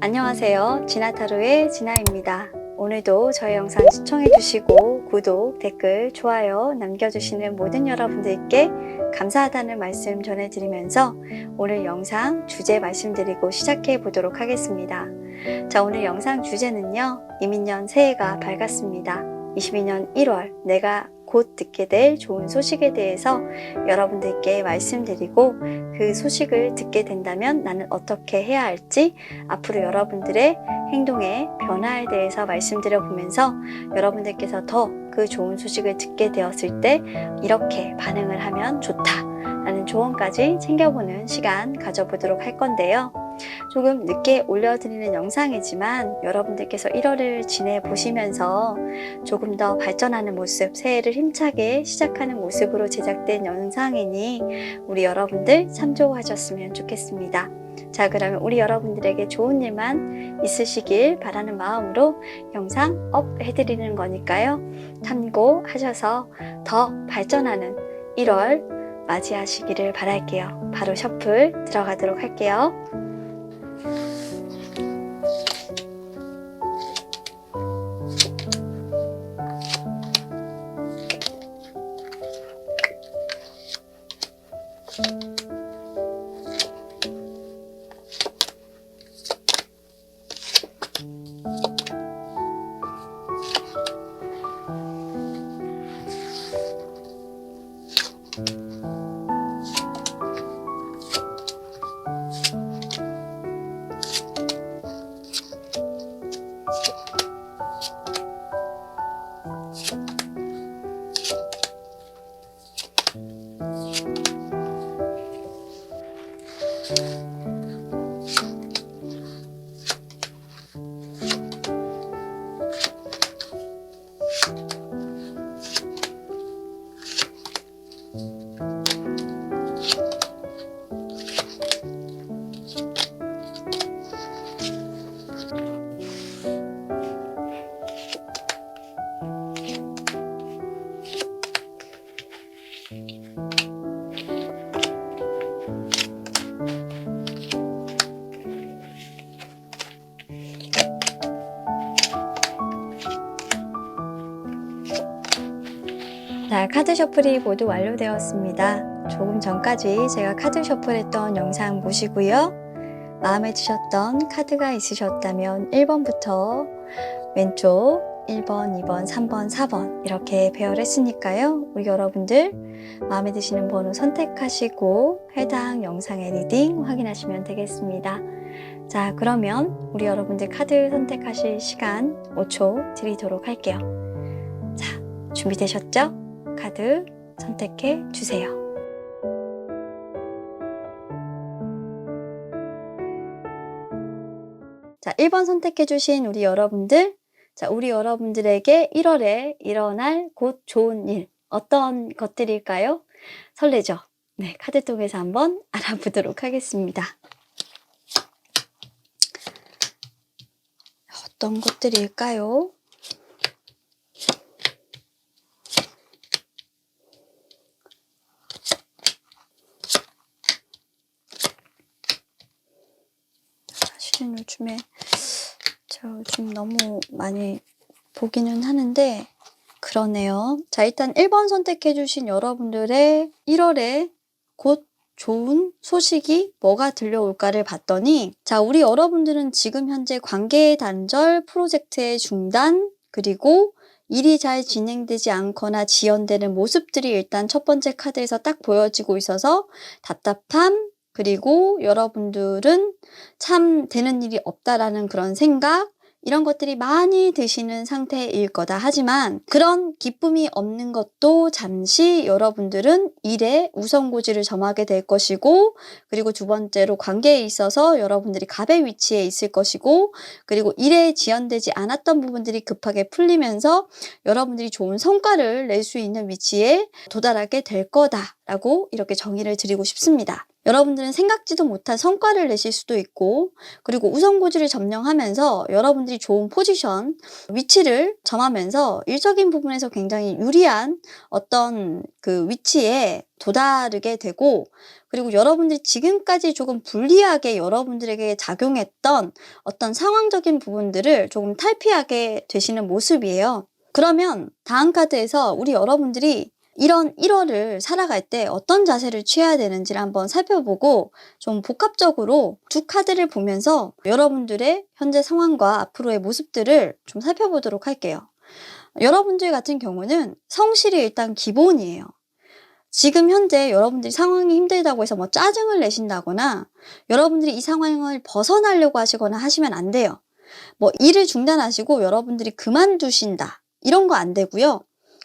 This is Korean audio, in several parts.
안녕하세요. 진아타로의 진아입니다. 오늘도 저희 영상 시청해주시고 구독, 댓글, 좋아요 남겨주시는 모든 여러분들께 감사하다는 말씀 전해드리면서 오늘 영상 주제 말씀드리고 시작해 보도록 하겠습니다. 자, 오늘 영상 주제는요. 이민년 새해가 밝았습니다. 22년 1월 내가 곧 듣게 될 좋은 소식에 대해서 여러분들께 말씀드리고 그 소식을 듣게 된다면 나는 어떻게 해야 할지 앞으로 여러분들의 행동의 변화에 대해서 말씀드려 보면서 여러분들께서 더 그 좋은 소식을 듣게 되었을 때 이렇게 반응을 하면 좋다 라는 조언까지 챙겨보는 시간 가져보도록 할 건데요. 조금 늦게 올려드리는 영상이지만 여러분들께서 1월을 지내보시면서 조금 더 발전하는 모습, 새해를 힘차게 시작하는 모습으로 제작된 영상이니 우리 여러분들 참조하셨으면 좋겠습니다. 자, 그러면 우리 여러분들에게 좋은 일만 있으시길 바라는 마음으로 영상 업 해드리는 거니까요. 참고하셔서 더 발전하는 1월 맞이하시기를 바랄게요. 바로 셔플 들어가도록 할게요. 자, 카드 셔플이 모두 완료되었습니다. 조금 전까지 제가 카드 셔플했던 영상 보시고요. 마음에 드셨던 카드가 있으셨다면 1번부터 왼쪽 1번, 2번, 3번, 4번 이렇게 배열했으니까요. 우리 여러분들 마음에 드시는 번호 선택하시고 해당 영상의 리딩 확인하시면 되겠습니다. 자, 그러면 우리 여러분들 카드 선택하실 시간 5초 드리도록 할게요. 자, 준비되셨죠? 카드 선택해 주세요. 자, 1번 선택해 주신 우리 여러분들, 자, 우리 여러분들에게 1월에 일어날 곧 좋은 일, 어떤 것들일까요? 설레죠? 네, 카드 통해서 한번 알아보도록 하겠습니다. 어떤 것들일까요? 사실은 요즘에 저 요즘 너무 많이 보기는 하는데 그러네요. 자, 일단 1번 선택해 주신 여러분들의 1월에 곧 좋은 소식이 뭐가 들려올까를 봤더니 자, 우리 여러분들은 지금 현재 관계 단절, 프로젝트의 중단, 그리고 일이 잘 진행되지 않거나 지연되는 모습들이 일단 첫 번째 카드에서 딱 보여지고 있어서 답답함, 그리고 여러분들은 참 되는 일이 없다라는 그런 생각, 이런 것들이 많이 드시는 상태일 거다. 하지만 그런 기쁨이 없는 것도 잠시 여러분들은 일에 우선고지를 점하게 될 것이고, 그리고 두 번째로 관계에 있어서 여러분들이 갑의 위치에 있을 것이고, 그리고 일에 지연되지 않았던 부분들이 급하게 풀리면서 여러분들이 좋은 성과를 낼 수 있는 위치에 도달하게 될 거다라고 이렇게 정의를 드리고 싶습니다. 여러분들은 생각지도 못한 성과를 내실 수도 있고, 그리고 우선고지를 점령하면서 여러분들이 좋은 포지션, 위치를 점하면서 일적인 부분에서 굉장히 유리한 어떤 그 위치에 도달하게 되고, 그리고 여러분들이 지금까지 조금 불리하게 여러분들에게 작용했던 어떤 상황적인 부분들을 조금 탈피하게 되시는 모습이에요. 그러면 다음 카드에서 우리 여러분들이 이런 1월을 살아갈 때 어떤 자세를 취해야 되는지를 한번 살펴보고 좀 복합적으로 두 카드를 보면서 여러분들의 현재 상황과 앞으로의 모습들을 좀 살펴보도록 할게요. 여러분들 같은 경우는 성실이 일단 기본이에요. 지금 현재 여러분들이 상황이 힘들다고 해서 뭐 짜증을 내신다거나 여러분들이 이 상황을 벗어나려고 하시거나 하시면 안 돼요. 뭐 일을 중단하시고 여러분들이 그만두신다. 이런 거 안 되고요.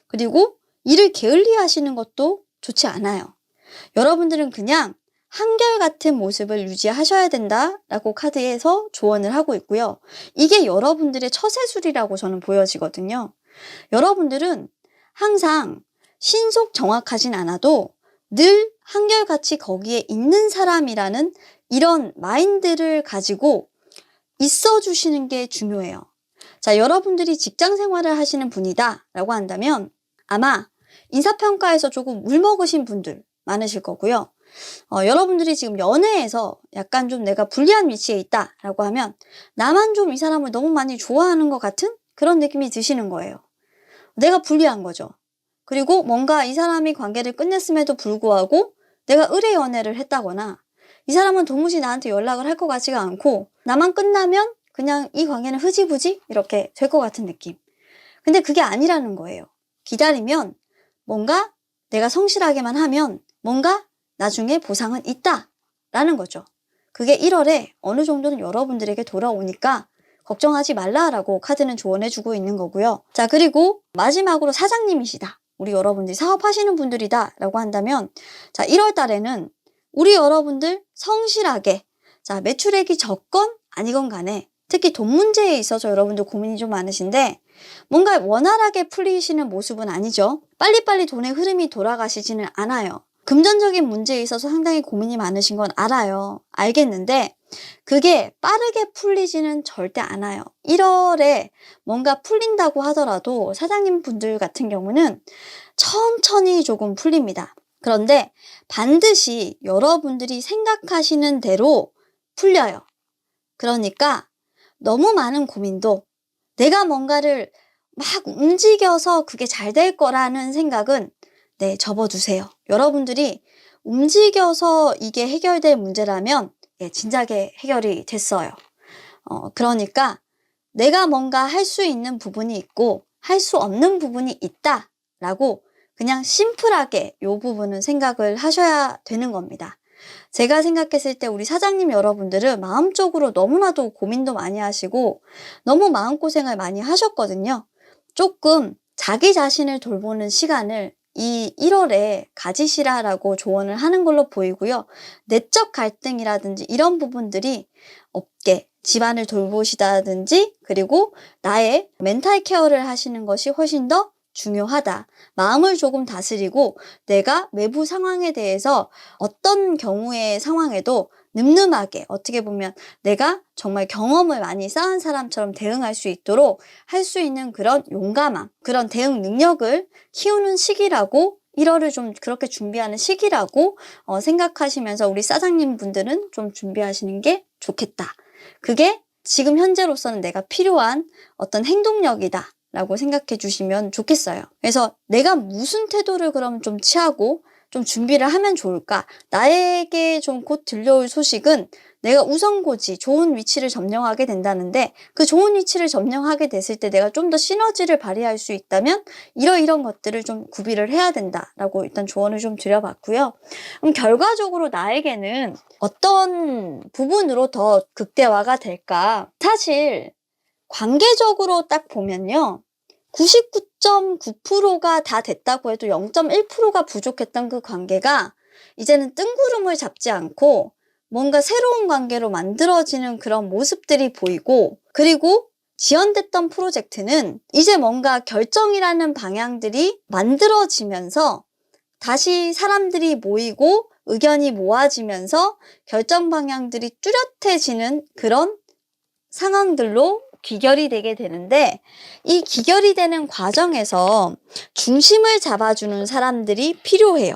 그리고 일을 게을리 하시는 것도 좋지 않아요. 여러분들은 그냥 한결같은 모습을 유지하셔야 된다라고 카드에서 조언을 하고 있고요. 이게 여러분들의 처세술이라고 저는 보여지거든요. 여러분들은 항상 신속 정확하진 않아도 늘 한결같이 거기에 있는 사람이라는 이런 마인드를 가지고 있어 주시는 게 중요해요. 자, 여러분들이 직장 생활을 하시는 분이다 라고 한다면 아마 인사평가에서 조금 울먹으신 분들 많으실 거고요. 여러분들이 지금 연애에서 약간 좀 내가 불리한 위치에 있다 라고 하면 나만 좀 이 사람을 너무 많이 좋아하는 것 같은 그런 느낌이 드시는 거예요. 내가 불리한 거죠. 그리고 뭔가 이 사람이 관계를 끝냈음에도 불구하고 내가 의뢰 연애를 했다거나 이 사람은 도무지 나한테 연락을 할 것 같지가 않고 나만 끝나면 그냥 이 관계는 흐지부지 이렇게 될 것 같은 느낌. 근데 그게 아니라는 거예요. 기다리면 뭔가 내가 성실하게만 하면 뭔가 나중에 보상은 있다라는 거죠. 그게 1월에 어느 정도는 여러분들에게 돌아오니까 걱정하지 말라라고 카드는 조언해주고 있는 거고요. 자, 그리고 마지막으로 사장님이시다. 우리 여러분들이 사업하시는 분들이다 라고 한다면 자, 1월 달에는 우리 여러분들 성실하게 자, 매출액이 적건 아니건 간에 특히 돈 문제에 있어서 여러분들 고민이 좀 많으신데 뭔가 원활하게 풀리시는 모습은 아니죠. 빨리빨리 돈의 흐름이 돌아가시지는 않아요. 금전적인 문제에 있어서 상당히 고민이 많으신 건 알아요. 알겠는데 그게 빠르게 풀리지는 절대 않아요. 1월에 뭔가 풀린다고 하더라도 사장님 분들 같은 경우는 천천히 조금 풀립니다. 그런데 반드시 여러분들이 생각하시는 대로 풀려요. 그러니까 너무 많은 고민도 내가 뭔가를 막 움직여서 그게 잘 될 거라는 생각은 네, 접어두세요. 여러분들이 움직여서 이게 해결될 문제라면 예, 진작에 해결이 됐어요. 그러니까 내가 뭔가 할 수 있는 부분이 있고 할 수 없는 부분이 있다라고 그냥 심플하게 이 부분은 생각을 하셔야 되는 겁니다. 제가 생각했을 때 우리 사장님 여러분들은 마음적으로 너무나도 고민도 많이 하시고 너무 마음고생을 많이 하셨거든요. 조금 자기 자신을 돌보는 시간을 이 1월에 가지시라라고 조언을 하는 걸로 보이고요. 내적 갈등이라든지 이런 부분들이 없게 집안을 돌보시다든지 그리고 나의 멘탈 케어를 하시는 것이 훨씬 더 중요하다. 마음을 조금 다스리고 내가 외부 상황에 대해서 어떤 경우의 상황에도 늠름하게 어떻게 보면 내가 정말 경험을 많이 쌓은 사람처럼 대응할 수 있도록 할 수 있는 그런 용감함, 그런 대응 능력을 키우는 시기라고 1월을 좀 그렇게 준비하는 시기라고 생각하시면서 우리 사장님 분들은 좀 준비하시는 게 좋겠다. 그게 지금 현재로서는 내가 필요한 어떤 행동력이다. 라고 생각해 주시면 좋겠어요. 그래서 내가 무슨 태도를 그럼 좀 취하고 좀 준비를 하면 좋을까? 나에게 좀 곧 들려올 소식은 내가 우선고지 좋은 위치를 점령하게 된다는데 그 좋은 위치를 점령하게 됐을 때 내가 좀 더 시너지를 발휘할 수 있다면 이런 것들을 좀 구비를 해야 된다라고 일단 조언을 좀 드려봤고요. 그럼 결과적으로 나에게는 어떤 부분으로 더 극대화가 될까? 사실 관계적으로 딱 보면요. 99.9%가 다 됐다고 해도 0.1%가 부족했던 그 관계가 이제는 뜬구름을 잡지 않고 뭔가 새로운 관계로 만들어지는 그런 모습들이 보이고 그리고 지연됐던 프로젝트는 이제 뭔가 결정이라는 방향들이 만들어지면서 다시 사람들이 모이고 의견이 모아지면서 결정 방향들이 뚜렷해지는 그런 상황들로 귀결이 되게 되는데 이 귀결이 되는 과정에서 중심을 잡아주는 사람들이 필요해요.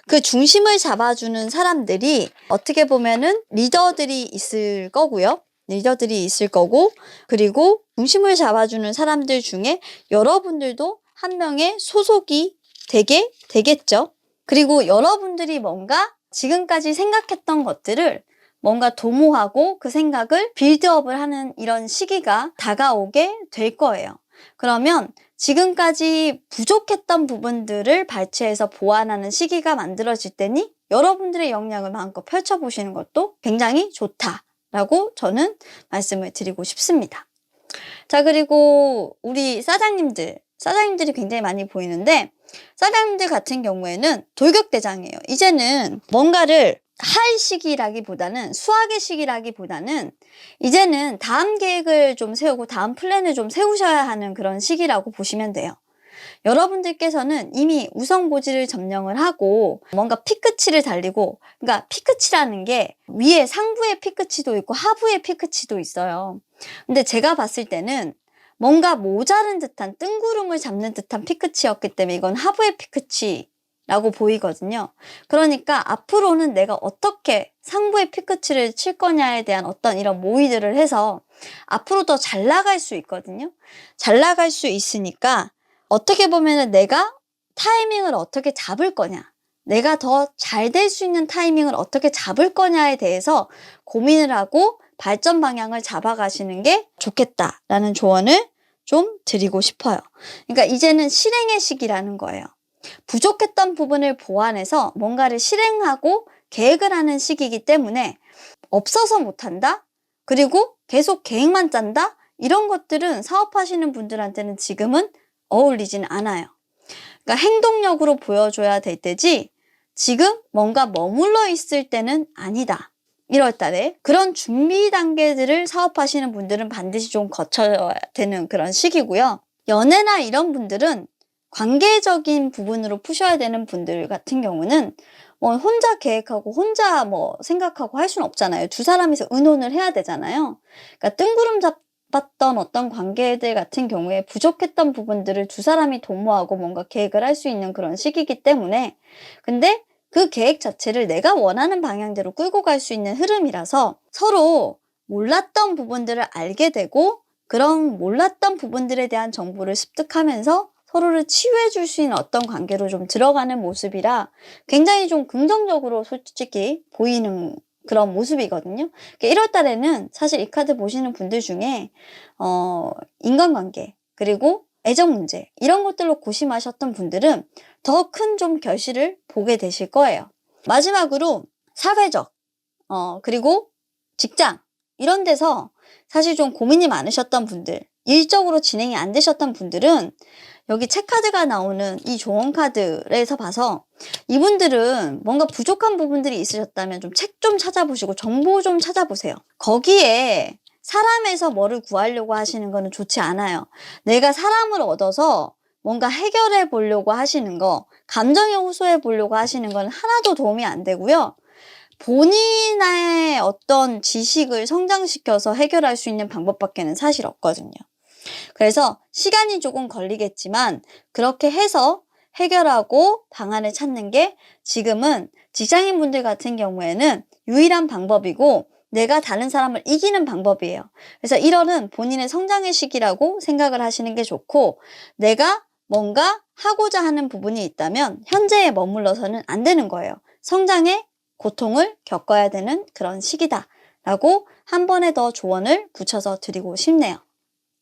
그 중심을 잡아주는 사람들이 어떻게 보면은 리더들이 있을 거고요. 리더들이 있을 거고, 그리고 중심을 잡아주는 사람들 중에 여러분들도 한 명의 소속이 되게 되겠죠. 그리고 여러분들이 뭔가 지금까지 생각했던 것들을 뭔가 도모하고 그 생각을 빌드업을 하는 이런 시기가 다가오게 될 거예요. 그러면 지금까지 부족했던 부분들을 발췌해서 보완하는 시기가 만들어질 때니 여러분들의 역량을 마음껏 펼쳐보시는 것도 굉장히 좋다라고 저는 말씀을 드리고 싶습니다. 자, 그리고 우리 사장님들이 굉장히 많이 보이는데, 사장님들 같은 경우에는 돌격대장이에요. 이제는 뭔가를 할 시기라기보다는, 수학의 시기라기보다는 이제는 다음 계획을 좀 세우고 다음 플랜을 좀 세우셔야 하는 그런 시기라고 보시면 돼요. 여러분들께서는 이미 우선고지를 점령을 하고 뭔가 피크치를 달리고, 그러니까 피크치라는 게 위에 상부의 피크치도 있고 하부의 피크치도 있어요. 근데 제가 봤을 때는 뭔가 모자른 듯한, 뜬구름을 잡는 듯한 피크치였기 때문에 이건 하부의 피크치라고 보이거든요. 그러니까 앞으로는 내가 어떻게 상부의 피크치를 칠 거냐에 대한 어떤 이런 모의들을 해서 앞으로 더 잘 나갈 수 있거든요. 잘 나갈 수 있으니까 어떻게 보면은 내가 타이밍을 어떻게 잡을 거냐, 내가 더 잘 될 수 있는 타이밍을 어떻게 잡을 거냐에 대해서 고민을 하고 발전 방향을 잡아가시는 게 좋겠다라는 조언을 좀 드리고 싶어요. 그러니까 이제는 실행의 시기라는 거예요. 부족했던 부분을 보완해서 뭔가를 실행하고 계획을 하는 시기이기 때문에 없어서 못한다? 그리고 계속 계획만 짠다? 이런 것들은 사업하시는 분들한테는 지금은 어울리진 않아요. 그러니까 행동력으로 보여줘야 될 때지 지금 뭔가 머물러 있을 때는 아니다. 1월 달에 그런 준비 단계들을 사업하시는 분들은 반드시 좀 거쳐야 되는 그런 시기고요. 연애나 이런 분들은 관계적인 부분으로 푸셔야 되는 분들 같은 경우는 뭐 혼자 계획하고 혼자 뭐 생각하고 할 수는 없잖아요. 두 사람이서 의논을 해야 되잖아요. 그러니까 뜬구름 잡았던 어떤 관계들 같은 경우에 부족했던 부분들을 두 사람이 도모하고 뭔가 계획을 할 수 있는 그런 시기이기 때문에, 근데 그 계획 자체를 내가 원하는 방향대로 끌고 갈 수 있는 흐름이라서 서로 몰랐던 부분들을 알게 되고 그런 몰랐던 부분들에 대한 정보를 습득하면서 서로를 치유해 줄 수 있는 어떤 관계로 좀 들어가는 모습이라 굉장히 좀 긍정적으로 솔직히 보이는 그런 모습이거든요. 1월 달에는 사실 이 카드 보시는 분들 중에 인간관계 그리고 애정 문제 이런 것들로 고심하셨던 분들은 더 큰 좀 결실을 보게 되실 거예요. 마지막으로 사회적 그리고 직장 이런 데서 사실 좀 고민이 많으셨던 분들, 일적으로 진행이 안 되셨던 분들은 여기 책카드가 나오는 이 조언카드에서 봐서 이분들은 뭔가 부족한 부분들이 있으셨다면 좀 책 좀 찾아보시고 정보 좀 찾아보세요. 거기에 사람에서 뭐를 구하려고 하시는 거는 좋지 않아요. 내가 사람을 얻어서 뭔가 해결해 보려고 하시는 거, 감정에 호소해 보려고 하시는 건 하나도 도움이 안 되고요. 본인의 어떤 지식을 성장시켜서 해결할 수 있는 방법밖에는 사실 없거든요. 그래서 시간이 조금 걸리겠지만 그렇게 해서 해결하고 방안을 찾는 게 지금은 직장인분들 같은 경우에는 유일한 방법이고 내가 다른 사람을 이기는 방법이에요. 그래서 1월은 본인의 성장의 시기라고 생각을 하시는 게 좋고, 내가 뭔가 하고자 하는 부분이 있다면 현재에 머물러서는 안 되는 거예요. 성장의 고통을 겪어야 되는 그런 시기다라고 한 번에 더 조언을 붙여서 드리고 싶네요.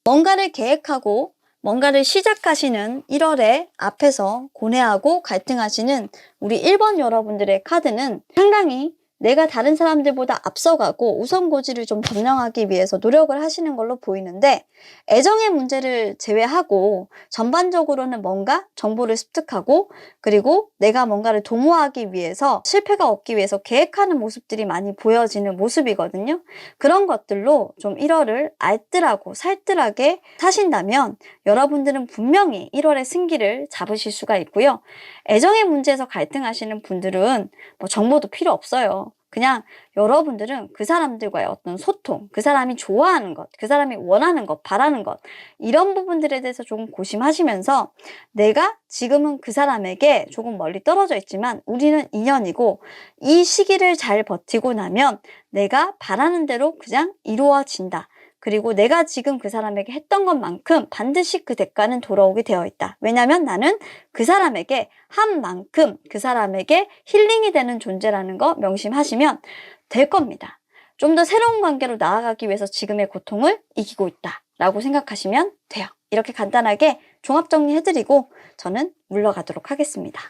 뭔가를 계획하고 뭔가를 시작하시는 1월에 앞에서 고뇌하고 갈등하시는 우리 1번 여러분들의 카드는 상당히 내가 다른 사람들보다 앞서가고 우선고지를 좀 점령하기 위해서 노력을 하시는 걸로 보이는데, 애정의 문제를 제외하고 전반적으로는 뭔가 정보를 습득하고 그리고 내가 뭔가를 도모하기 위해서 실패가 없기 위해서 계획하는 모습들이 많이 보여지는 모습이거든요. 그런 것들로 좀 1월을 알뜰하고 살뜰하게 사신다면 여러분들은 분명히 1월의 승기를 잡으실 수가 있고요. 애정의 문제에서 갈등하시는 분들은 뭐 정보도 필요 없어요. 그냥 여러분들은 그 사람들과의 어떤 소통, 그 사람이 좋아하는 것, 그 사람이 원하는 것, 바라는 것, 이런 부분들에 대해서 조금 고심하시면서 내가 지금은 그 사람에게 조금 멀리 떨어져 있지만 우리는 인연이고 이 시기를 잘 버티고 나면 내가 바라는 대로 그냥 이루어진다. 그리고 내가 지금 그 사람에게 했던 것만큼 반드시 그 대가는 돌아오게 되어 있다. 왜냐하면 나는 그 사람에게 한 만큼 그 사람에게 힐링이 되는 존재라는 거 명심하시면 될 겁니다. 좀 더 새로운 관계로 나아가기 위해서 지금의 고통을 이기고 있다 라고 생각하시면 돼요. 이렇게 간단하게 종합 정리해드리고 저는 물러가도록 하겠습니다.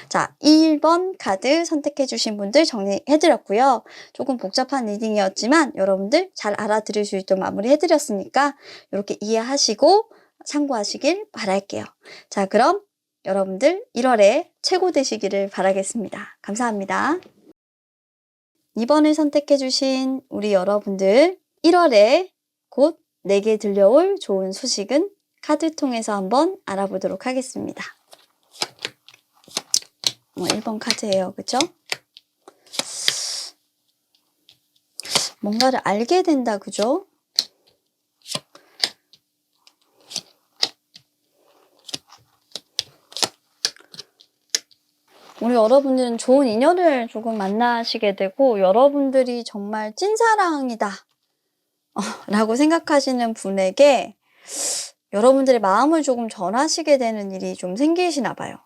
자, 1번 카드 선택해 주신 분들 정리해드렸고요. 조금 복잡한 리딩이었지만 여러분들 잘 알아들을 수 있도록 마무리해드렸으니까 이렇게 이해하시고 참고하시길 바랄게요. 자, 그럼 여러분들 1월에 최고 되시기를 바라겠습니다. 감사합니다. 2번을 선택해 주신 우리 여러분들 1월에 곧 내게 들려올 좋은 소식은 카드 통해서 한번 알아보도록 하겠습니다. 1번 카드예요. 그죠? 뭔가를 알게 된다. 그죠? 우리 여러분들은 좋은 인연을 조금 만나시게 되고 여러분들이 정말 찐사랑이다 라고 생각하시는 분에게 여러분들의 마음을 조금 전하시게 되는 일이 좀 생기시나 봐요.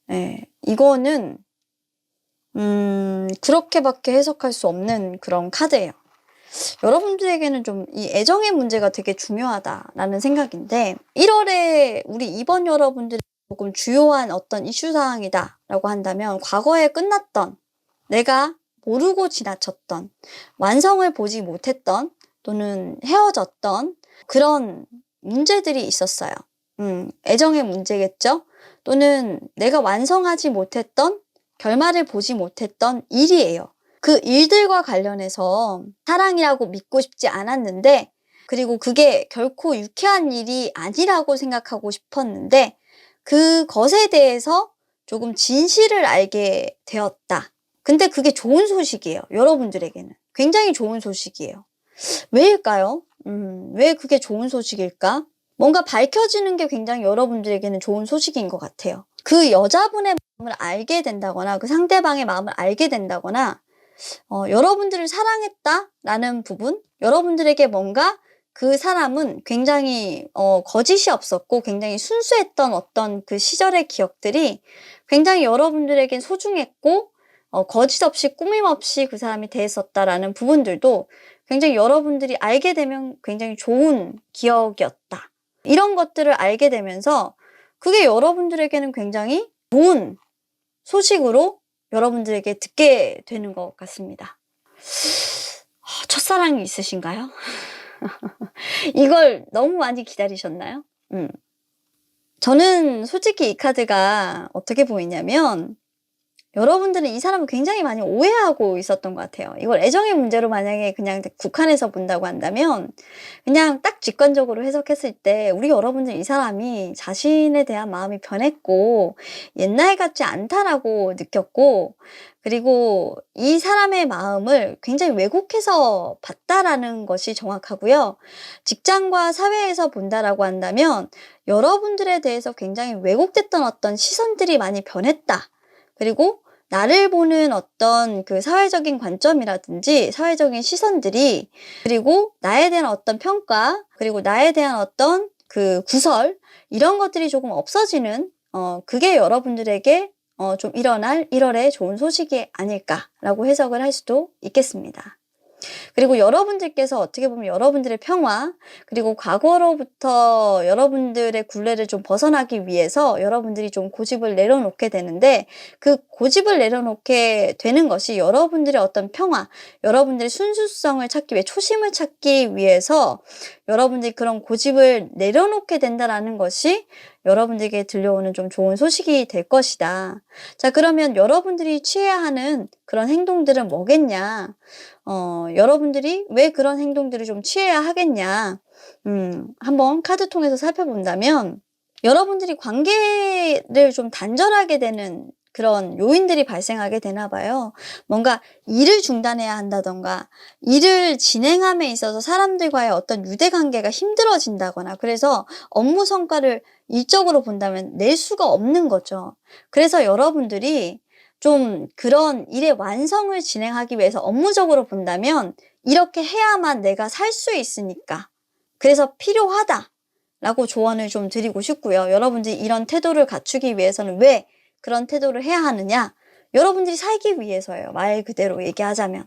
네, 이거는 그렇게밖에 해석할 수 없는 그런 카드예요. 여러분들에게는 좀 이 애정의 문제가 되게 중요하다라는 생각인데 1월에 우리 이번 여러분들이 조금 주요한 어떤 이슈사항이다 라고 한다면 과거에 끝났던 내가 모르고 지나쳤던 완성을 보지 못했던 또는 헤어졌던 그런 문제들이 있었어요. 애정의 문제겠죠? 또는 내가 완성하지 못했던 결말을 보지 못했던 일이에요. 그 일들과 관련해서 사랑이라고 믿고 싶지 않았는데 그리고 그게 결코 유쾌한 일이 아니라고 생각하고 싶었는데 그것에 대해서 조금 진실을 알게 되었다. 근데 그게 좋은 소식이에요. 여러분들에게는. 굉장히 좋은 소식이에요. 왜일까요? 왜 그게 좋은 소식일까? 뭔가 밝혀지는 게 굉장히 여러분들에게는 좋은 소식인 것 같아요. 그 여자분의 마음을 알게 된다거나 그 상대방의 마음을 알게 된다거나 여러분들을 사랑했다라는 부분, 여러분들에게 뭔가 그 사람은 굉장히 거짓이 없었고 굉장히 순수했던 어떤 그 시절의 기억들이 굉장히 여러분들에겐 소중했고 거짓 없이 꾸밈 없이 그 사람이 대했었다라는 부분들도 굉장히 여러분들이 알게 되면 굉장히 좋은 기억이었다. 이런 것들을 알게 되면서 그게 여러분들에게는 굉장히 좋은 소식으로 여러분들에게 듣게 되는 것 같습니다. 첫사랑이 있으신가요? 이걸 너무 많이 기다리셨나요? 저는 솔직히 이 카드가 어떻게 보이냐면 여러분들은 이 사람을 굉장히 많이 오해하고 있었던 것 같아요. 이걸 애정의 문제로 만약에 그냥 국한해서 본다고 한다면 그냥 딱 직관적으로 해석했을 때 우리 여러분들 이 사람이 자신에 대한 마음이 변했고 옛날 같지 않다라고 느꼈고 그리고 이 사람의 마음을 굉장히 왜곡해서 봤다라는 것이 정확하고요. 직장과 사회에서 본다라고 한다면 여러분들에 대해서 굉장히 왜곡됐던 어떤 시선들이 많이 변했다. 그리고 나를 보는 어떤 그 사회적인 관점이라든지 사회적인 시선들이 그리고 나에 대한 어떤 평가 그리고 나에 대한 어떤 그 구설 이런 것들이 조금 없어지는 그게 여러분들에게 좀 일어날 1월의 좋은 소식이 아닐까라고 해석을 할 수도 있겠습니다. 그리고 여러분들께서 어떻게 보면 여러분들의 평화 그리고 과거로부터 여러분들의 굴레를 좀 벗어나기 위해서 여러분들이 좀 고집을 내려놓게 되는데 그 고집을 내려놓게 되는 것이 여러분들의 어떤 평화, 여러분들의 순수성을 찾기 위해 초심을 찾기 위해서 여러분들이 그런 고집을 내려놓게 된다라는 것이 여러분들에게 들려오는 좀 좋은 소식이 될 것이다. 자, 그러면 여러분들이 취해야 하는 그런 행동들은 뭐겠냐? 여러분들이 왜 그런 행동들을 좀 취해야 하겠냐? 한번 카드 통해서 살펴본다면 여러분들이 관계를 좀 단절하게 되는 그런 요인들이 발생하게 되나 봐요. 뭔가 일을 중단해야 한다던가 일을 진행함에 있어서 사람들과의 어떤 유대관계가 힘들어진다거나 그래서 업무 성과를 일적으로 본다면 낼 수가 없는 거죠. 그래서 여러분들이 좀 그런 일의 완성을 진행하기 위해서 업무적으로 본다면 이렇게 해야만 내가 살 수 있으니까 그래서 필요하다라고 조언을 좀 드리고 싶고요. 여러분들이 이런 태도를 갖추기 위해서는 왜 그런 태도를 해야 하느냐? 여러분들이 살기 위해서예요. 말 그대로 얘기하자면.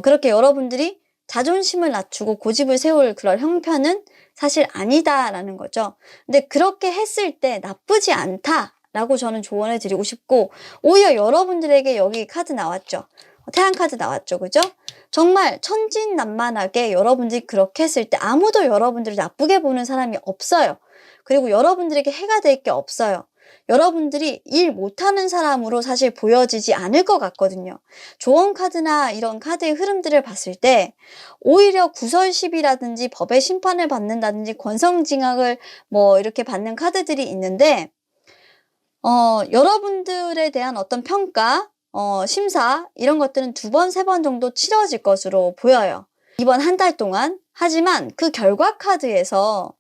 그렇게 여러분들이 자존심을 낮추고 고집을 세울 그런 형편은 사실 아니다라는 거죠. 근데 그렇게 했을 때 나쁘지 않다라고 저는 조언을 드리고 싶고 오히려 여러분들에게 여기 카드 나왔죠. 태양 카드 나왔죠. 그죠? 정말 천진난만하게 여러분들이 그렇게 했을 때 아무도 여러분들을 나쁘게 보는 사람이 없어요. 그리고 여러분들에게 해가 될 게 없어요. 여러분들이 일 못하는 사람으로 사실 보여지지 않을 것 같거든요. 조언 카드나 이런 카드의 흐름들을 봤을 때 오히려 구설시비라든지 법의 심판을 받는다든지 권성징악을 뭐 이렇게 받는 카드들이 있는데 여러분들에 대한 어떤 평가, 심사 이런 것들은 2번, 3번 정도 치러질 것으로 보여요. 이번 한 달 동안. 하지만 그 결과 카드에서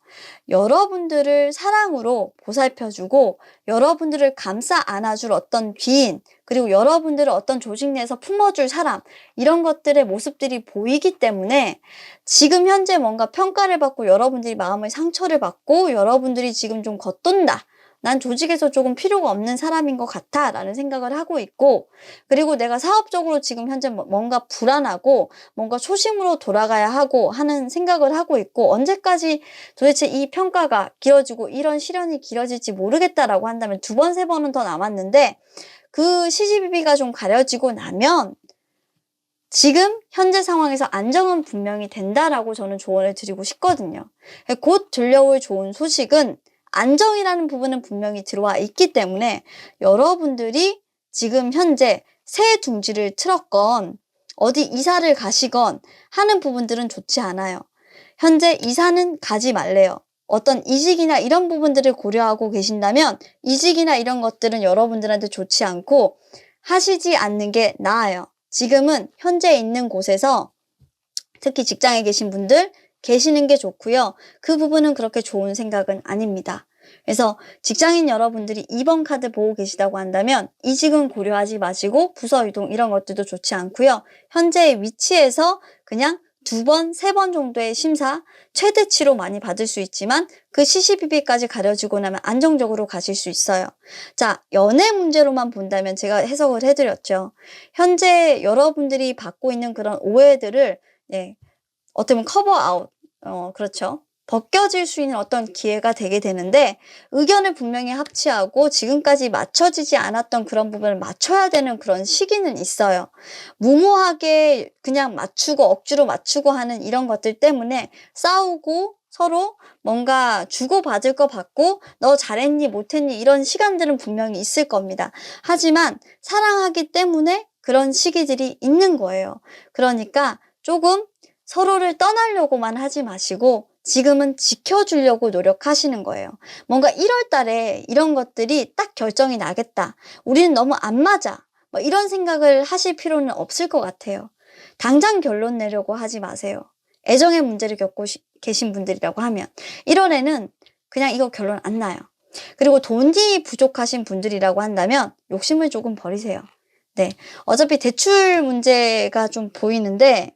여러분들을 사랑으로 보살펴주고 여러분들을 감싸 안아줄 어떤 귀인 그리고 여러분들을 어떤 조직 내에서 품어줄 사람 이런 것들의 모습들이 보이기 때문에 지금 현재 뭔가 평가를 받고 여러분들이 마음의 상처를 받고 여러분들이 지금 좀 겉돈다. 난 조직에서 조금 필요가 없는 사람인 것 같아 라는 생각을 하고 있고 그리고 내가 사업적으로 지금 현재 뭔가 불안하고 뭔가 초심으로 돌아가야 하고 하는 생각을 하고 있고 언제까지 도대체 이 평가가 길어지고 이런 시련이 길어질지 모르겠다라고 한다면 2번, 3번은 더 남았는데 그 시시비비가 좀 가려지고 나면 지금 현재 상황에서 안정은 분명히 된다라고 저는 조언을 드리고 싶거든요. 곧 들려올 좋은 소식은 안정이라는 부분은 분명히 들어와 있기 때문에 여러분들이 지금 현재 새 둥지를 틀었건 어디 이사를 가시건 하는 부분들은 좋지 않아요. 현재 이사는 가지 말래요. 어떤 이직이나 이런 부분들을 고려하고 계신다면 이직이나 이런 것들은 여러분들한테 좋지 않고 하시지 않는 게 나아요. 지금은 현재 있는 곳에서 특히 직장에 계신 분들 계시는 게 좋고요. 그 부분은 그렇게 좋은 생각은 아닙니다. 그래서 직장인 여러분들이 2번 카드 보고 계시다고 한다면 이직은 고려하지 마시고 부서 이동 이런 것들도 좋지 않고요. 현재의 위치에서 그냥 2번, 3번 정도의 심사, 최대치로 많이 받을 수 있지만 그 시시비비까지 가려지고 나면 안정적으로 가실 수 있어요. 자, 연애 문제로만 본다면 제가 해석을 해드렸죠. 현재 여러분들이 받고 있는 그런 오해들을 어떻게 보면 커버 아웃, 그렇죠. 벗겨질 수 있는 어떤 기회가 되게 되는데 의견을 분명히 합치하고 지금까지 맞춰지지 않았던 그런 부분을 맞춰야 되는 그런 시기는 있어요. 무모하게 그냥 맞추고 억지로 맞추고 하는 이런 것들 때문에 싸우고 서로 뭔가 주고받을 거 받고 너 잘했니 못했니 이런 시간들은 분명히 있을 겁니다. 하지만 사랑하기 때문에 그런 시기들이 있는 거예요. 그러니까 조금 서로를 떠나려고만 하지 마시고 지금은 지켜주려고 노력하시는 거예요. 뭔가 1월 달에 이런 것들이 딱 결정이 나겠다. 우리는 너무 안 맞아. 뭐 이런 생각을 하실 필요는 없을 것 같아요. 당장 결론 내려고 하지 마세요. 애정의 문제를 겪고 계신 분들이라고 하면 1월에는 그냥 이거 결론 안 나요. 그리고 돈이 부족하신 분들이라고 한다면 욕심을 조금 버리세요. 네, 어차피 대출 문제가 좀 보이는데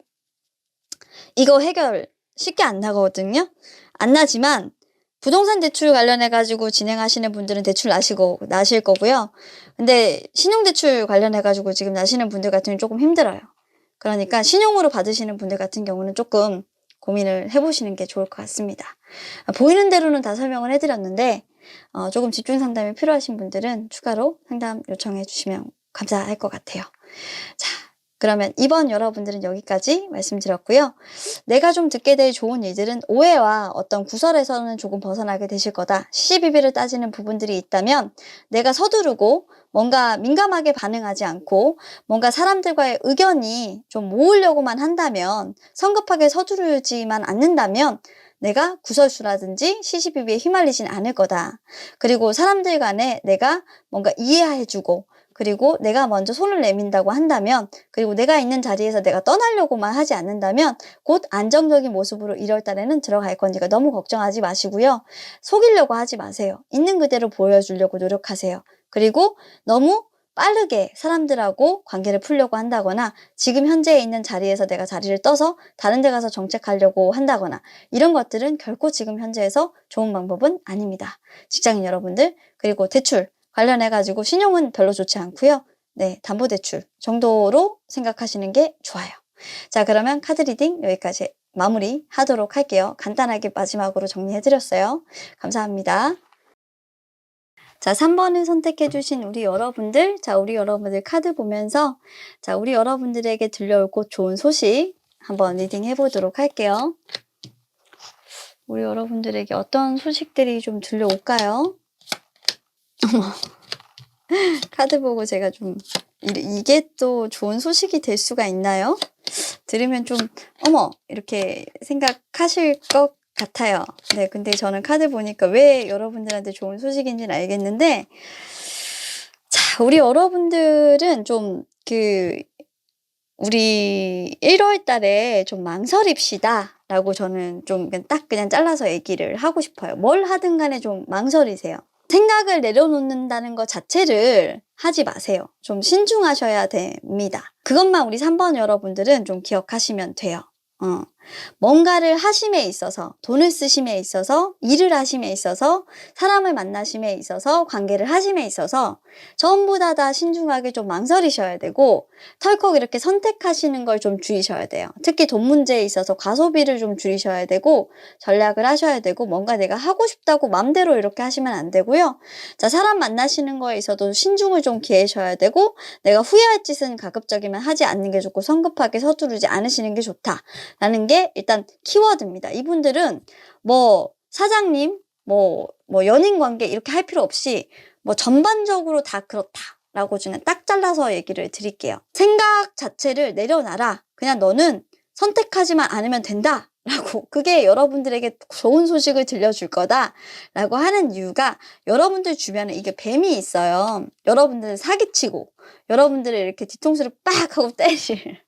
이거 해결 쉽게 안 나거든요. 안 나지만 부동산 대출 관련해 가지고 진행하시는 분들은 대출 나실 거고요. 근데 신용대출 관련해 가지고 지금 나시는 분들 같은 경우는 조금 힘들어요. 그러니까 신용으로 받으시는 분들 같은 경우는 조금 고민을 해보시는 게 좋을 것 같습니다. 보이는 대로는 다 설명을 해드렸는데 조금 집중 상담이 필요하신 분들은 추가로 상담 요청해 주시면 감사할 것 같아요. 자, 그러면 이번 여러분들은 여기까지 말씀드렸고요. 내가 좀 듣게 될 좋은 일들은 오해와 어떤 구설에서는 조금 벗어나게 되실 거다. 시시비비를 따지는 부분들이 있다면 내가 서두르고 뭔가 민감하게 반응하지 않고 뭔가 사람들과의 의견이 좀 모으려고만 한다면 성급하게 서두르지만 않는다면 내가 구설수라든지 시시비비에 휘말리진 않을 거다. 그리고 사람들 간에 내가 뭔가 이해해주고, 그리고 내가 먼저 손을 내민다고 한다면, 그리고 내가 있는 자리에서 내가 떠나려고만 하지 않는다면 곧 안정적인 모습으로 1월 달에는 들어갈 거니까 너무 걱정하지 마시고요. 속이려고 하지 마세요. 있는 그대로 보여주려고 노력하세요. 그리고 너무 빠르게 사람들하고 관계를 풀려고 한다거나 지금 현재 있는 자리에서 내가 자리를 떠서 다른 데 가서 정책하려고 한다거나 이런 것들은 결코 지금 현재에서 좋은 방법은 아닙니다. 직장인 여러분들, 그리고 대출 관련해가지고 신용은 별로 좋지 않고요. 네, 담보대출 정도로 생각하시는 게 좋아요. 자, 그러면 카드 리딩 여기까지 마무리 하도록 할게요. 간단하게 마지막으로 정리해드렸어요. 감사합니다. 자, 3번을 선택해주신 우리 여러분들, 자, 우리 여러분들 카드 보면서, 자, 우리 여러분들에게 들려올 곧 좋은 소식 한번 리딩 해보도록 할게요. 우리 여러분들에게 어떤 소식들이 좀 들려올까요? 어머, 카드 보고 제가 좀, 이게 또 좋은 소식이 될 수가 있나요? 들으면 좀, 어머, 이렇게 생각하실 것 같아요. 네, 근데 저는 카드 보니까 왜 여러분들한테 좋은 소식인지는 알겠는데, 자, 우리 여러분들은 좀 우리 1월 달에 좀 망설입시다 라고 저는 좀 그냥 잘라서 얘기를 하고 싶어요. 뭘 하든 간에 좀 망설이세요. 생각을 내려놓는다는 것 자체를 하지 마세요. 좀 신중하셔야 됩니다. 그것만 우리 3번 여러분들은 좀 기억하시면 돼요. 뭔가를 하심에 있어서, 돈을 쓰심에 있어서, 일을 하심에 있어서, 사람을 만나심에 있어서, 관계를 하심에 있어서 전부 다 신중하게 좀 망설이셔야 되고 털컥 이렇게 선택하시는 걸 좀 줄이셔야 돼요. 특히 돈 문제에 있어서 과소비를 좀 줄이셔야 되고 전략을 하셔야 되고 뭔가 내가 하고 싶다고 맘대로 이렇게 하시면 안 되고요. 자, 사람 만나시는 거에 있어도 신중을 좀 기하셔야 되고 내가 후회할 짓은 가급적이면 하지 않는 게 좋고 성급하게 서두르지 않으시는 게 좋다라는 게 일단 키워드입니다. 이분들은 뭐 사장님, 뭐 연인 관계 이렇게 할 필요 없이 뭐 전반적으로 다 그렇다라고 저는 딱 잘라서 얘기를 드릴게요. 생각 자체를 내려놔라. 그냥 너는 선택하지만 않으면 된다. 라고 그게 여러분들에게 좋은 소식을 들려줄 거다 라고 하는 이유가 여러분들 주변에 이게 뱀이 있어요. 여러분들은 사기치고 여러분들을 이렇게 뒤통수를 빡 하고 때릴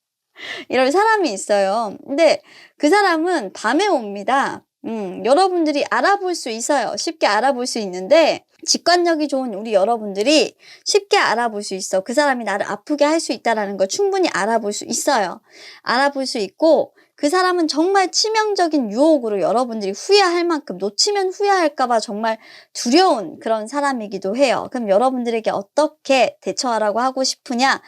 이런 사람이 있어요. 근데 그 사람은 밤에 옵니다. 여러분들이 알아볼 수 있어요. 쉽게 알아볼 수 있는데 직관력이 좋은 우리 여러분들이 쉽게 알아볼 수 있어. 그 사람이 나를 아프게 할 수 있다는 걸 충분히 알아볼 수 있어요. 알아볼 수 있고 그 사람은 정말 치명적인 유혹으로 여러분들이 후회할 만큼 놓치면 후회할까봐 정말 두려운 그런 사람이기도 해요. 그럼 여러분들에게 어떻게 대처하라고 하고 싶으냐?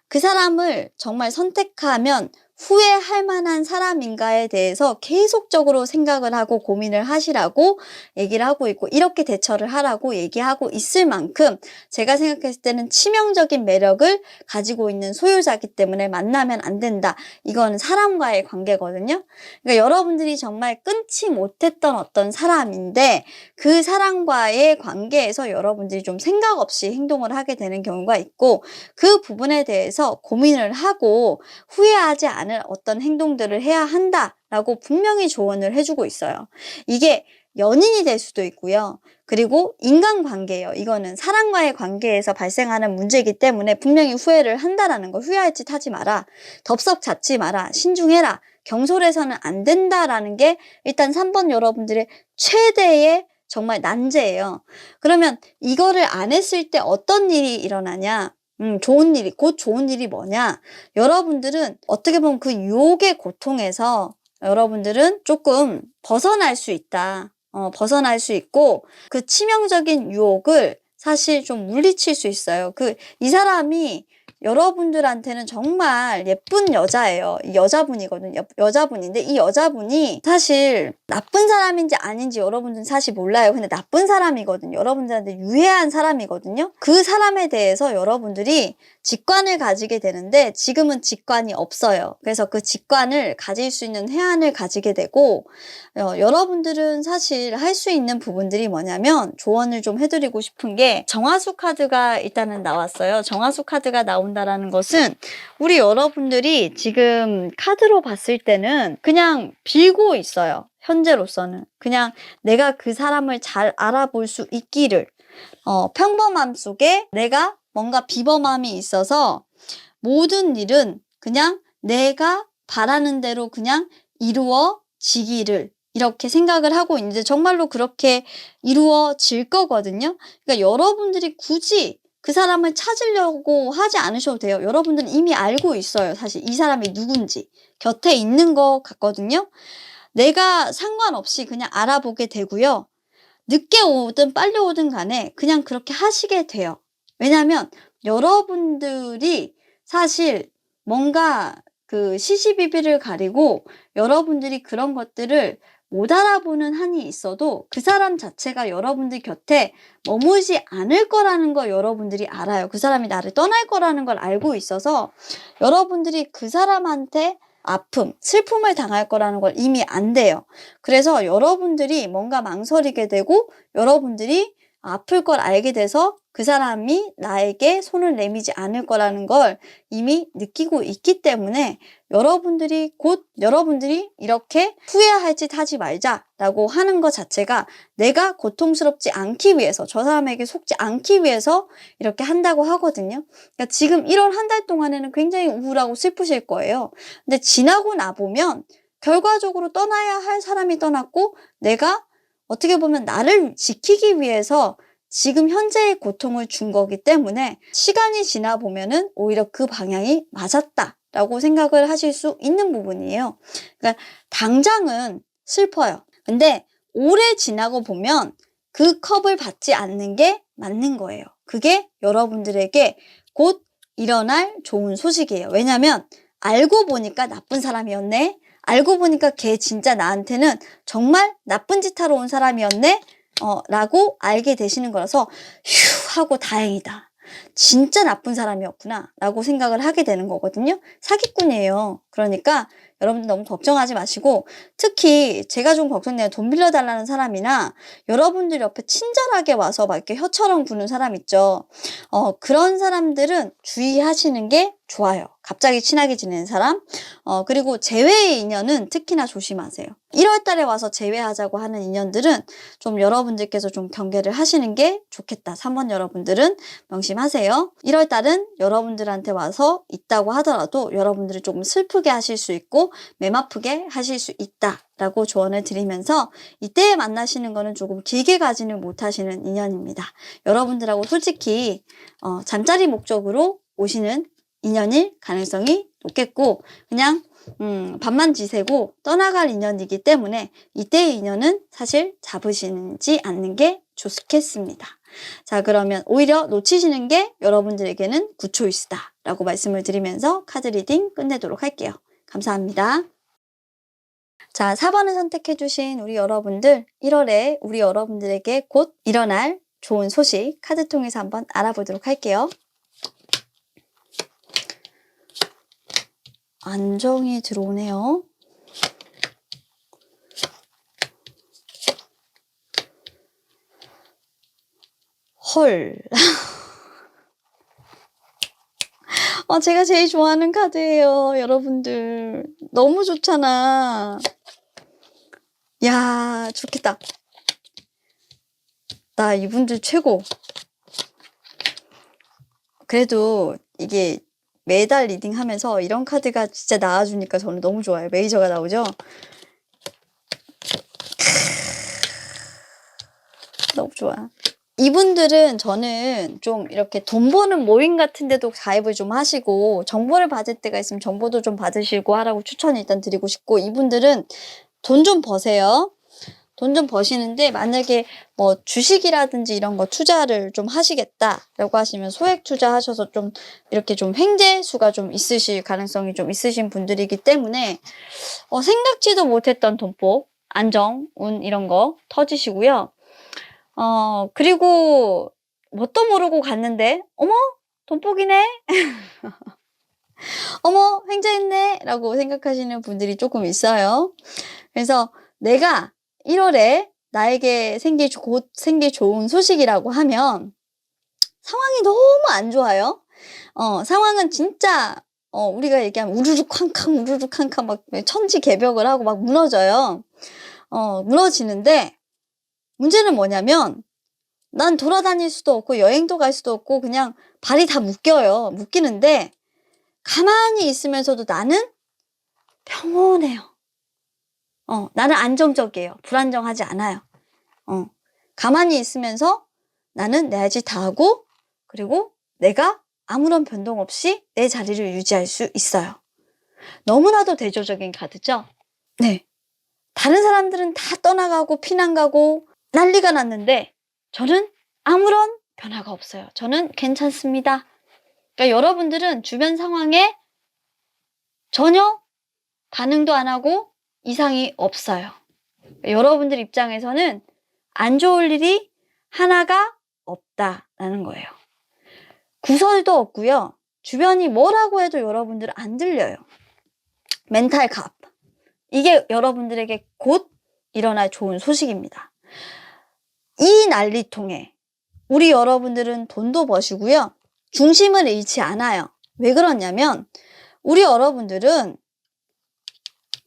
그 사람을 정말 선택하면 후회할 만한 사람인가에 대해서 계속적으로 생각을 하고 고민을 하시라고 얘기를 하고 있고 이렇게 대처를 하라고 얘기하고 있을 만큼 제가 생각했을 때는 치명적인 매력을 가지고 있는 소유자이기 때문에 만나면 안 된다. 이건 사람과의 관계거든요. 그러니까 여러분들이 정말 끊지 못했던 어떤 사람인데 그 사람과의 관계에서 여러분들이 좀 생각 없이 행동을 하게 되는 경우가 있고 그 부분에 대해서 고민을 하고 후회하지 않을 어떤 행동들을 해야 한다라고 분명히 조언을 해주고 있어요. 이게 연인이 될 수도 있고요. 그리고 인간관계예요. 이거는 사람과의 관계에서 발생하는 문제이기 때문에 분명히 후회를 한다라는 거. 후회할 짓 하지 마라. 덥석 잡지 마라. 신중해라. 경솔해서는 안 된다라는 게 일단 3번 여러분들의 최대의 정말 난제예요. 그러면 이거를 안 했을 때 어떤 일이 일어나냐? 곧 좋은 일이 뭐냐? 여러분들은 어떻게 보면 그 유혹의 고통에서 여러분들은 조금 벗어날 수 있다. 벗어날 수 있고 그 치명적인 유혹을 사실 좀 물리칠 수 있어요. 이 사람이 여러분들한테는 정말 예쁜 여자예요. 여자분이거든요. 여자분인데 이 여자분이 사실 나쁜 사람인지 아닌지 여러분들은 사실 몰라요. 근데 나쁜 사람이거든요. 여러분들한테 유해한 사람이거든요. 그 사람에 대해서 여러분들이 직관을 가지게 되는데 지금은 직관이 없어요. 그래서 그 직관을 가질 수 있는 해안을 가지게 되고 여러분들은 사실 할 수 있는 부분들이 뭐냐면 조언을 좀 해드리고 싶은 게 정화수 카드가 일단은 나왔어요. 정화수 카드가 나온다라는 것은 우리 여러분들이 지금 카드로 봤을 때는 그냥 빌고 있어요. 현재로서는. 그냥 내가 그 사람을 잘 알아볼 수 있기를. 평범함 속에 내가 뭔가 비범함이 있어서 모든 일은 그냥 내가 바라는 대로 그냥 이루어지기를 이렇게 생각을 하고 이제 정말로 그렇게 이루어질 거거든요. 그러니까 여러분들이 굳이 그 사람을 찾으려고 하지 않으셔도 돼요. 여러분들은 이미 알고 있어요. 사실 이 사람이 누군지. 곁에 있는 것 같거든요. 내가 상관없이 그냥 알아보게 되고요. 늦게 오든 빨리 오든 간에 그냥 그렇게 하시게 돼요. 왜냐하면 여러분들이 사실 뭔가 그 시시비비를 가리고 여러분들이 그런 것들을 못 알아보는 한이 있어도 그 사람 자체가 여러분들 곁에 머물지 않을 거라는 걸 여러분들이 알아요. 그 사람이 나를 떠날 거라는 걸 알고 있어서 여러분들이 그 사람한테 아픔, 슬픔을 당할 거라는 걸 이미 안대요. 그래서 여러분들이 뭔가 망설이게 되고 여러분들이 아플 걸 알게 돼서 그 사람이 나에게 손을 내미지 않을 거라는 걸 이미 느끼고 있기 때문에 여러분들이 이렇게 후회할 짓 하지 말자라고 하는 것 자체가 내가 고통스럽지 않기 위해서, 저 사람에게 속지 않기 위해서 이렇게 한다고 하거든요. 그러니까 지금 1월 한 달 동안에는 굉장히 우울하고 슬프실 거예요. 근데 지나고 나보면 결과적으로 떠나야 할 사람이 떠났고 내가 어떻게 보면 나를 지키기 위해서 지금 현재의 고통을 준 거기 때문에 시간이 지나 보면은 오히려 그 방향이 맞았다라고 생각을 하실 수 있는 부분이에요. 그러니까 당장은 슬퍼요. 근데 오래 지나고 보면 그 컵을 받지 않는 게 맞는 거예요. 그게 여러분들에게 곧 일어날 좋은 소식이에요. 왜냐면 알고 보니까 나쁜 사람이었네. 알고 보니까 걔 진짜 나한테는 정말 나쁜 짓 하러 온 사람이었네? 라고 알게 되시는 거라서 휴 하고 다행이다. 진짜 나쁜 사람이었구나 라고 생각을 하게 되는 거거든요. 사기꾼이에요. 그러니까 여러분들 너무 걱정하지 마시고 특히 제가 좀 걱정돼요. 돈 빌려달라는 사람이나 여러분들 옆에 친절하게 와서 막 이렇게 혀처럼 구는 사람 있죠. 그런 사람들은 주의하시는 게 좋아요. 갑자기 친하게 지내는 사람. 그리고 재회의 인연은 특히나 조심하세요. 1월 달에 와서 재회하자고 하는 인연들은 좀 여러분들께서 좀 경계를 하시는 게 좋겠다. 3번 여러분들은 명심하세요. 1월 달은 여러분들한테 와서 있다고 하더라도 여러분들이 조금 슬프게 하실 수 있고 맘 아프게 하실 수 있다라고 조언을 드리면서 이때 만나시는 거는 조금 길게 가지는 못하시는 인연입니다. 여러분들하고 솔직히 잠자리 목적으로 오시는 인연일 가능성이 높겠고 그냥 밥만 지새고 떠나갈 인연이기 때문에 이때의 인연은 사실 잡으시지 않는 게 좋겠습니다. 자, 그러면 오히려 놓치시는 게 여러분들에게는 굿초이스다 라고 말씀을 드리면서 카드 리딩 끝내도록 할게요. 감사합니다. 자, 4번을 선택해 주신 우리 여러분들 1월에 우리 여러분들에게 곧 일어날 좋은 소식 카드 통해서 한번 알아보도록 할게요. 안정이 들어오네요. 헐. 제가 제일 좋아하는 카드예요. 여러분들. 너무 좋잖아. 야, 좋겠다. 나 이분들 최고. 그래도 이게 매달 리딩 하면서 이런 카드가 진짜 나와주니까 저는 너무 좋아요. 메이저가 나오죠? 너무 좋아. 이분들은 저는 좀 이렇게 돈 버는 모임 같은 데도 가입을 좀 하시고 정보를 받을 때가 있으면 정보도 좀 받으시고 하라고 추천을 일단 드리고 싶고 이분들은 돈 좀 버세요. 돈 좀 버시는데 만약에 뭐 주식이라든지 이런 거 투자를 좀 하시겠다라고 하시면 소액 투자하셔서 좀 이렇게 좀 횡재수가 좀 있으실 가능성이 좀 있으신 분들이기 때문에 생각지도 못했던 돈복, 안정, 운 이런 거 터지시고요. 그리고 뭣도 모르고 갔는데 어머 돈복이네 어머 횡재했네 라고 생각하시는 분들이 조금 있어요. 그래서 내가 1월에 나에게 곧 생길 좋은 소식이라고 하면 상황이 너무 안 좋아요. 상황은 진짜 우리가 얘기하면 우르르 쾅쾅 우르르 쾅쾅 막 천지개벽을 하고 막 무너져요. 무너지는데 문제는 뭐냐면 난 돌아다닐 수도 없고 여행도 갈 수도 없고 그냥 발이 다 묶여요. 묶이는데 가만히 있으면서도 나는 평온해요. 나는 안정적이에요. 불안정하지 않아요. 가만히 있으면서 나는 내 할 짓 다 하고 그리고 내가 아무런 변동 없이 내 자리를 유지할 수 있어요. 너무나도 대조적인 카드죠? 네. 다른 사람들은 다 떠나가고 피난 가고 난리가 났는데 저는 아무런 변화가 없어요. 저는 괜찮습니다. 그러니까 여러분들은 주변 상황에 전혀 반응도 안 하고 이상이 없어요. 그러니까 여러분들 입장에서는 안 좋을 일이 하나가 없다라는 거예요. 구설도 없고요. 주변이 뭐라고 해도 여러분들은 안 들려요. 멘탈 갑. 이게 여러분들에게 곧 일어날 좋은 소식입니다. 이 난리통에 우리 여러분들은 돈도 버시고요. 중심을 잃지 않아요. 왜 그러냐면 우리 여러분들은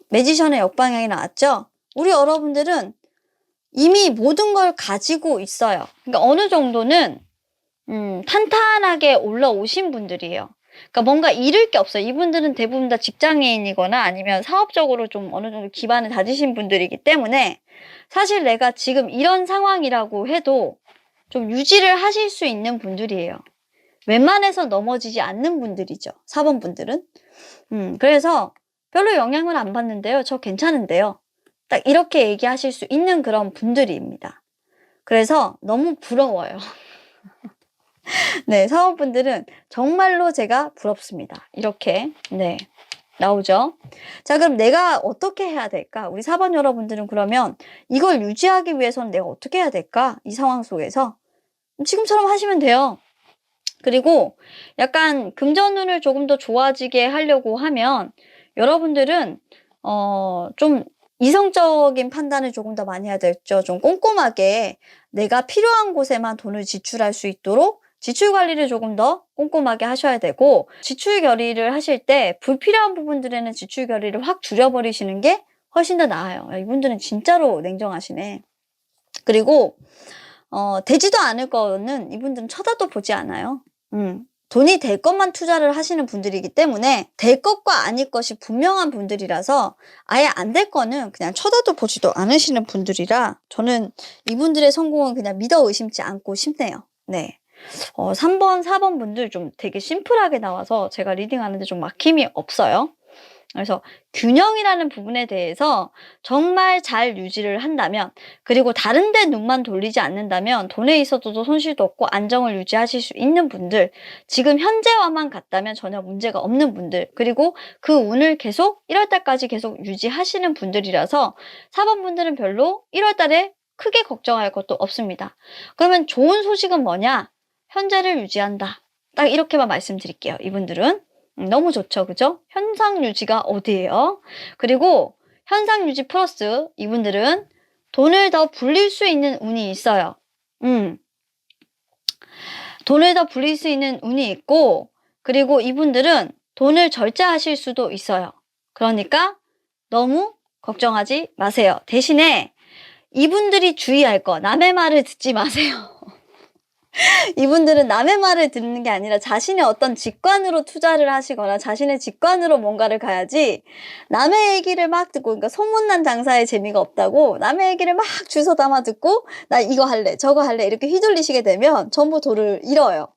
매지션의 역방향이 나왔죠? 우리 여러분들은 이미 모든 걸 가지고 있어요. 그러니까 어느 정도는 탄탄하게 올라오신 분들이에요. 그러니까 뭔가 잃을 게 없어요. 이분들은 대부분 다 직장인이거나 아니면 사업적으로 좀 어느 정도 기반을 다지신 분들이기 때문에 사실 내가 지금 이런 상황이라고 해도 좀 유지를 하실 수 있는 분들이에요. 웬만해서 넘어지지 않는 분들이죠. 4번 분들은. 그래서 별로 영향을 안 받는데요. 저 괜찮은데요. 딱 이렇게 얘기하실 수 있는 그런 분들입니다. 그래서 너무 부러워요. 네, 사원분들은 정말로 제가 부럽습니다. 이렇게, 네, 나오죠. 자, 그럼 내가 어떻게 해야 될까? 우리 4번 여러분들은 그러면 이걸 유지하기 위해서는 내가 어떻게 해야 될까? 이 상황 속에서. 지금처럼 하시면 돼요. 그리고 약간 금전운을 조금 더 좋아지게 하려고 하면 여러분들은, 좀 이성적인 판단을 조금 더 많이 해야 되겠죠. 좀 꼼꼼하게 내가 필요한 곳에만 돈을 지출할 수 있도록 지출 관리를 조금 더 꼼꼼하게 하셔야 되고 지출 결의를 하실 때 불필요한 부분들에는 지출 결의를 확 줄여버리시는 게 훨씬 더 나아요. 야, 이분들은 진짜로 냉정하시네. 그리고 되지도 않을 거는 이분들은 쳐다도 보지 않아요. 돈이 될 것만 투자를 하시는 분들이기 때문에 될 것과 아닐 것이 분명한 분들이라서 아예 안 될 거는 그냥 쳐다도 보지도 않으시는 분들이라 저는 이분들의 성공은 그냥 믿어 의심치 않고 싶네요. 네. 3번, 4번 분들 좀 되게 심플하게 나와서 제가 리딩하는데 좀 막힘이 없어요. 그래서 균형이라는 부분에 대해서 정말 잘 유지를 한다면 그리고 다른 데 눈만 돌리지 않는다면 돈에 있어서도 손실도 없고 안정을 유지하실 수 있는 분들 지금 현재와만 같다면 전혀 문제가 없는 분들 그리고 그 운을 계속 1월달까지 계속 유지하시는 분들이라서 4번 분들은 별로 1월달에 크게 걱정할 것도 없습니다. 그러면 좋은 소식은 뭐냐? 현재를 유지한다. 딱 이렇게만 말씀드릴게요. 이분들은. 너무 좋죠. 그죠? 현상 유지가 어디예요? 그리고 현상 유지 플러스 이분들은 돈을 더 불릴 수 있는 운이 있어요. 돈을 더 불릴 수 있는 운이 있고 그리고 이분들은 돈을 절제하실 수도 있어요. 그러니까 너무 걱정하지 마세요. 대신에 이분들이 주의할 거 남의 말을 듣지 마세요. 이분들은 남의 말을 듣는 게 아니라 자신의 어떤 직관으로 투자를 하시거나 자신의 직관으로 뭔가를 가야지 남의 얘기를 막 듣고 그러니까 소문난 장사에 재미가 없다고 남의 얘기를 막 주워 담아 듣고 나 이거 할래 저거 할래 이렇게 휘둘리시게 되면 전부 돈을 잃어요.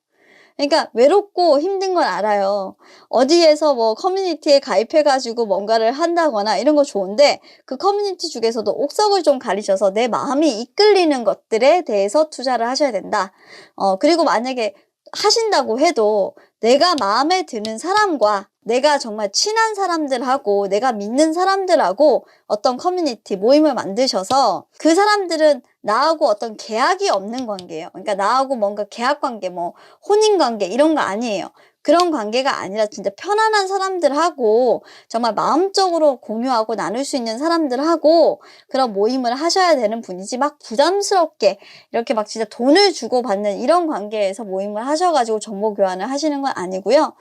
그러니까 외롭고 힘든 건 알아요. 어디에서 뭐 커뮤니티에 가입해가지고 뭔가를 한다거나 이런 거 좋은데 그 커뮤니티 중에서도 옥석을 좀 가리셔서 내 마음이 이끌리는 것들에 대해서 투자를 하셔야 된다. 그리고 만약에 하신다고 해도 내가 마음에 드는 사람과 내가 정말 친한 사람들하고 내가 믿는 사람들하고 어떤 커뮤니티 모임을 만드셔서 그 사람들은 나하고 어떤 계약이 없는 관계예요. 그러니까 나하고 뭔가 계약 관계, 뭐 혼인 관계 이런 거 아니에요. 그런 관계가 아니라 진짜 편안한 사람들하고 정말 마음적으로 공유하고 나눌 수 있는 사람들하고 그런 모임을 하셔야 되는 분이지, 막 부담스럽게 이렇게 막 진짜 돈을 주고 받는 이런 관계에서 모임을 하셔가지고 정보 교환을 하시는 건 아니고요.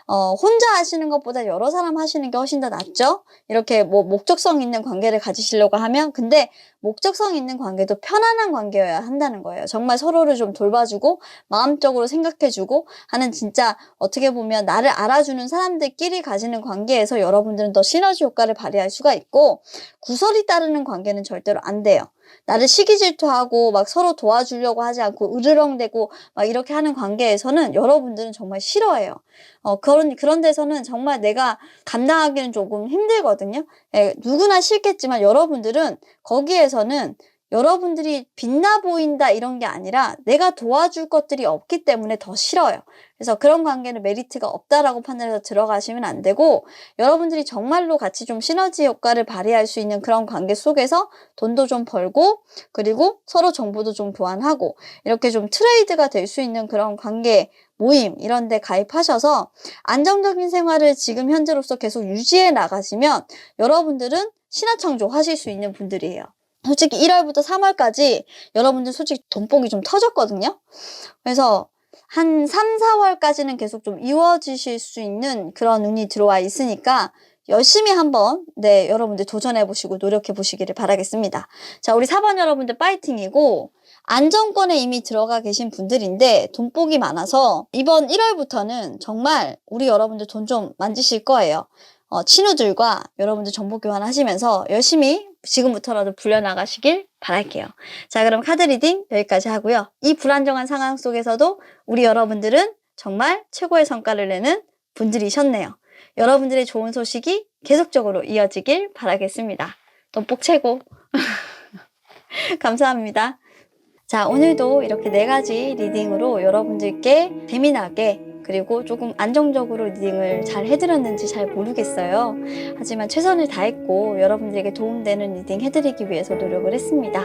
혼자 하시는 것보다 여러 사람 하시는 게 훨씬 더 낫죠. 이렇게 뭐 목적성 있는 관계를 가지시려고 하면. 근데 목적성 있는 관계도 편안한 관계여야 한다는 거예요. 정말 서로를 좀 돌봐주고 마음적으로 생각해주고 하는, 진짜 어떻게 보면 나를 알아주는 사람들끼리 가지는 관계에서 여러분들은 더 시너지 효과를 발휘할 수가 있고, 구설이 따르는 관계는 절대로 안 돼요. 나를 시기 질투하고 막 서로 도와주려고 하지 않고 으르렁대고 막 이렇게 하는 관계에서는 여러분들은 정말 싫어해요. 그런 데서는 정말 내가 감당하기는 조금 힘들거든요. 예, 누구나 싫겠지만 여러분들은 거기에서는 여러분들이 빛나 보인다 이런 게 아니라 내가 도와줄 것들이 없기 때문에 더 싫어요. 그래서 그런 관계는 메리트가 없다라고 판단해서 들어가시면 안 되고, 여러분들이 정말로 같이 좀 시너지 효과를 발휘할 수 있는 그런 관계 속에서 돈도 좀 벌고, 그리고 서로 정보도 좀 교환하고, 이렇게 좀 트레이드가 될 수 있는 그런 관계, 모임 이런 데 가입하셔서 안정적인 생활을 지금 현재로서 계속 유지해 나가시면 여러분들은 신화창조 하실 수 있는 분들이에요. 솔직히 1월부터 3월까지 여러분들 솔직히 돈복이 좀 터졌거든요. 그래서 한 3, 4월까지는 계속 좀 이루어지실 수 있는 그런 운이 들어와 있으니까 열심히 한번 여러분들 도전해 보시고 노력해 보시기를 바라겠습니다. 자, 우리 4번 여러분들 파이팅이고, 안정권에 이미 들어가 계신 분들인데 돈복이 많아서 이번 1월부터는 정말 우리 여러분들 돈 좀 만지실 거예요. 친구들과 여러분들 정보 교환하시면서 열심히 지금부터라도 불려나가시길 바랄게요. 자, 그럼 카드 리딩 여기까지 하고요. 이 불안정한 상황 속에서도 우리 여러분들은 정말 최고의 성과를 내는 분들이셨네요. 여러분들의 좋은 소식이 계속적으로 이어지길 바라겠습니다. 돈복 최고! 감사합니다. 자, 오늘도 이렇게 4가지 리딩으로 여러분들께 재미나게 그리고 조금 안정적으로 리딩을 잘 해드렸는지 잘 모르겠어요. 하지만 최선을 다했고 여러분들에게 도움되는 리딩 해드리기 위해서 노력을 했습니다.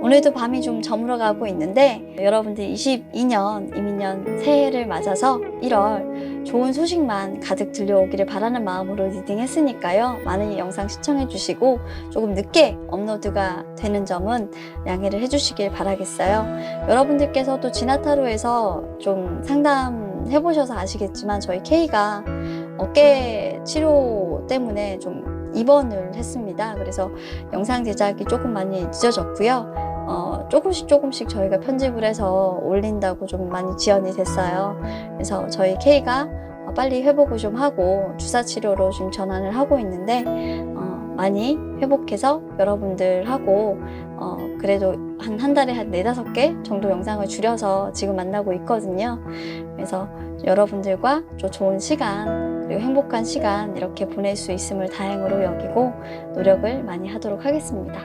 오늘도 밤이 좀 저물어가고 있는데 여러분들 22년 이민년 새해를 맞아서 1월 좋은 소식만 가득 들려오기를 바라는 마음으로 리딩했으니까요. 많은 영상 시청해주시고 조금 늦게 업로드가 되는 점은 양해를 해주시길 바라겠어요. 여러분들께서도 지나타로에서 좀 상담해보셔서 아시겠지만 저희 K가 어깨 치료 때문에 좀 입원을 했습니다. 그래서 영상 제작이 조금 많이 늦어졌고요. 조금씩 저희가 편집을 해서 올린다고 좀 많이 지연이 됐어요. 그래서 저희 K가 빨리 회복을 좀 하고 주사 치료로 지금 전환을 하고 있는데 많이 회복해서 여러분들하고 그래도 한 달에 한 4-5개 정도 영상을 줄여서 지금 만나고 있거든요. 그래서 여러분들과 좀 좋은 시간 그리고 행복한 시간 이렇게 보낼 수 있음을 다행으로 여기고 노력을 많이 하도록 하겠습니다.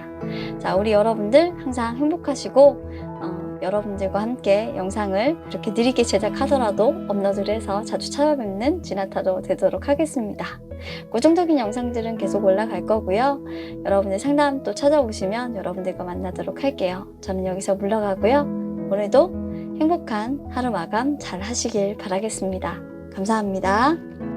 자, 우리 여러분들 항상 행복하시고 여러분들과 함께 영상을 이렇게 느리게 제작하더라도 업로드를 해서 자주 찾아뵙는 지나타로 되도록 하겠습니다. 고정적인 영상들은 계속 올라갈 거고요. 여러분들 상담 또 찾아오시면 여러분들과 만나도록 할게요. 저는 여기서 물러가고요. 오늘도 행복한 하루 마감 잘 하시길 바라겠습니다. 감사합니다.